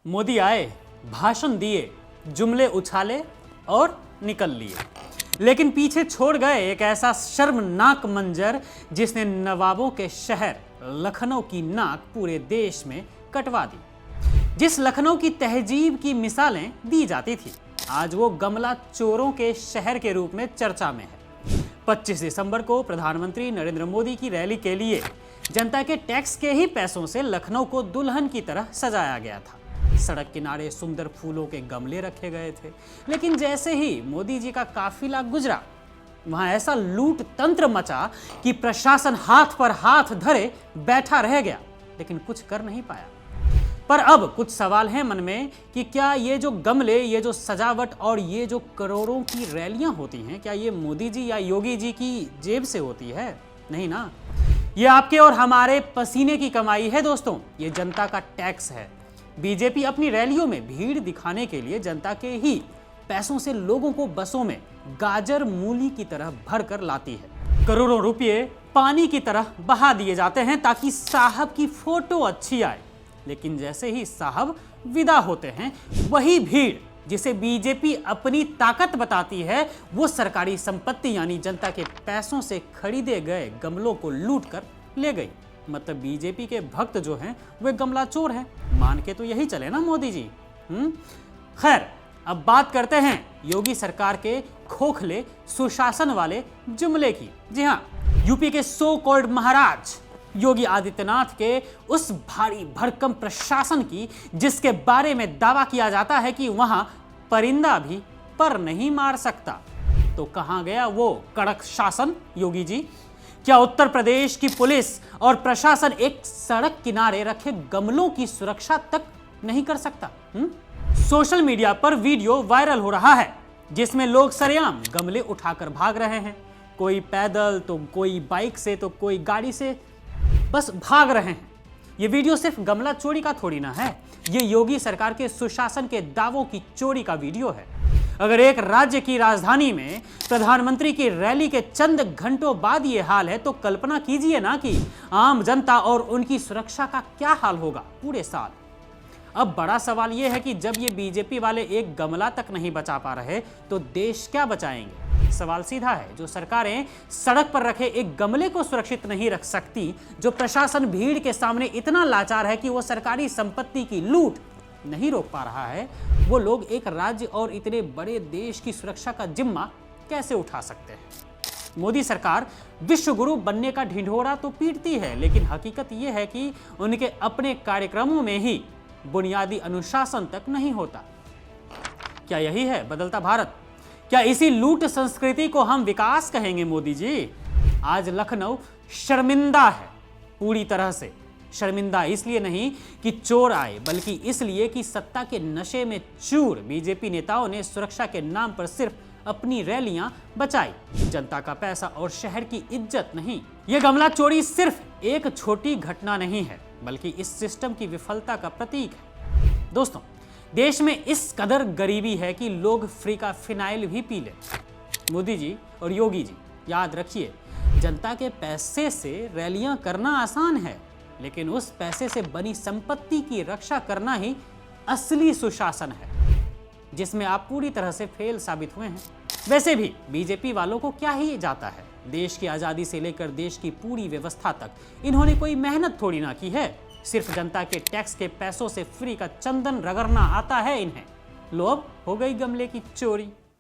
मोदी आए, भाषण दिए, जुमले उछाले और निकल लिए, लेकिन पीछे छोड़ गए एक ऐसा शर्मनाक मंजर जिसने नवाबों के शहर लखनऊ की नाक पूरे देश में कटवा दी। जिस लखनऊ की तहजीब की मिसालें दी जाती थी, आज वो गमला चोरों के शहर के रूप में चर्चा में है। 25 दिसंबर को प्रधानमंत्री नरेंद्र मोदी की रैली के लिए जनता के टैक्स के ही पैसों से लखनऊ को दुल्हन की तरह सजाया गया था। सड़क किनारे सुंदर फूलों के गमले रखे गए थे, लेकिन जैसे ही मोदी जी का काफिला गुजरा, वहां ऐसा लूट तंत्र मचा कि प्रशासन हाथ पर हाथ धरे बैठा रह गया, लेकिन कुछ कर नहीं पाया। पर अब कुछ सवाल हैं मन में कि क्या ये जो गमले, ये जो सजावट और ये जो करोड़ों की रैलियां होती हैं, क्या ये मोदी जी या योगी जी की जेब से होती है? नहीं ना, ये आपके और हमारे पसीने की कमाई है दोस्तों। ये जनता का टैक्स है। बीजेपी अपनी रैलियों में भीड़ दिखाने के लिए जनता के ही पैसों से लोगों को बसों में गाजर मूली की तरह भरकर लाती है। करोड़ों रुपये पानी की तरह बहा दिए जाते हैं ताकि साहब की फोटो अच्छी आए, लेकिन जैसे ही साहब विदा होते हैं, वही भीड़ जिसे बीजेपी अपनी ताकत बताती है, वो सरकारी संपत्ति यानी जनता के पैसों से खरीदे गए गमलों को लूट कर ले गई। मतलब बीजेपी के भक्त जो हैं वे गमला चोर हैं। मान के तो यही चले ना मोदी जी। खैर, अब बात करते हैं योगी सरकार के खोखले सुशासन वाले जुमले की। जी हाँ, यूपी के सो कॉल्ड महाराज योगी आदित्यनाथ के उस भारी भरकम प्रशासन की, जिसके बारे में दावा किया जाता है कि वहां परिंदा भी पर नहीं मार सकता। तो कहां गया वो कड़क शासन योगी जी? क्या उत्तर प्रदेश की पुलिस और प्रशासन एक सड़क किनारे रखे गमलों की सुरक्षा तक नहीं कर सकता? सोशल मीडिया पर वीडियो वायरल हो रहा है जिसमें लोग सरेआम गमले उठाकर भाग रहे हैं। कोई पैदल, तो कोई बाइक से, तो कोई गाड़ी से, बस भाग रहे हैं। ये वीडियो सिर्फ गमला चोरी का थोड़ी ना है, ये योगी सरकार के सुशासन के दावों की चोरी का वीडियो है। अगर एक राज्य की राजधानी में प्रधानमंत्री की रैली के चंद घंटों बाद ये हाल है, तो कल्पना कीजिए ना कि आम जनता और उनकी सुरक्षा का क्या हाल होगा पूरे साल। अब बड़ा सवाल यह है कि जब ये बीजेपी वाले एक गमला तक नहीं बचा पा रहे, तो देश क्या बचाएंगे? सवाल सीधा है। जो सरकारें सड़क पर रखे एक गमले को सुरक्षित नहीं रख सकती, जो प्रशासन भीड़ के सामने इतना लाचार है कि वो सरकारी संपत्ति की लूट नहीं रोक पा रहा है, वो लोग एक राज्य और इतने बड़े देश की सुरक्षा का जिम्मा कैसे उठा सकते हैं? मोदी सरकार विश्व गुरु बनने का ढिंढोरा तो पीटती है, लेकिन हकीकत यह है कि उनके अपने कार्यक्रमों में ही बुनियादी अनुशासन तक नहीं होता। क्या यही है बदलता भारत? क्या इसी लूट संस्कृति को हम विकास कहेंगे मोदी जी? आज लखनऊ शर्मिंदा है, पूरी तरह से शर्मिंदा। इसलिए नहीं कि चोर आए, बल्कि इसलिए कि सत्ता के नशे में चूर बीजेपी नेताओं ने सुरक्षा के नाम पर सिर्फ अपनी रैलियां बचाई, जनता का पैसा और शहर की इज्जत नहीं। यह गमला चोरी सिर्फ एक छोटी घटना नहीं है, बल्कि इस सिस्टम की विफलता का प्रतीक है। दोस्तों, देश में इस कदर गरीबी है कि लोग फ्री का फिनाइल भी पी ले। मोदी जी और योगी जी, याद रखिए, जनता के पैसे से रैलियां करना आसान है, लेकिन उस पैसे से बनी संपत्ति की रक्षा करना ही असली सुशासन है, जिसमें आप पूरी तरह से फेल साबित हुए हैं। वैसे भी बीजेपी वालों को क्या ही जाता है, देश की आजादी से लेकर देश की पूरी व्यवस्था तक इन्होंने कोई मेहनत थोड़ी ना की है। सिर्फ जनता के टैक्स के पैसों से फ्री का चंदन रगड़ना आता है इन्हें। लो, अब हो गई गमले की चोरी।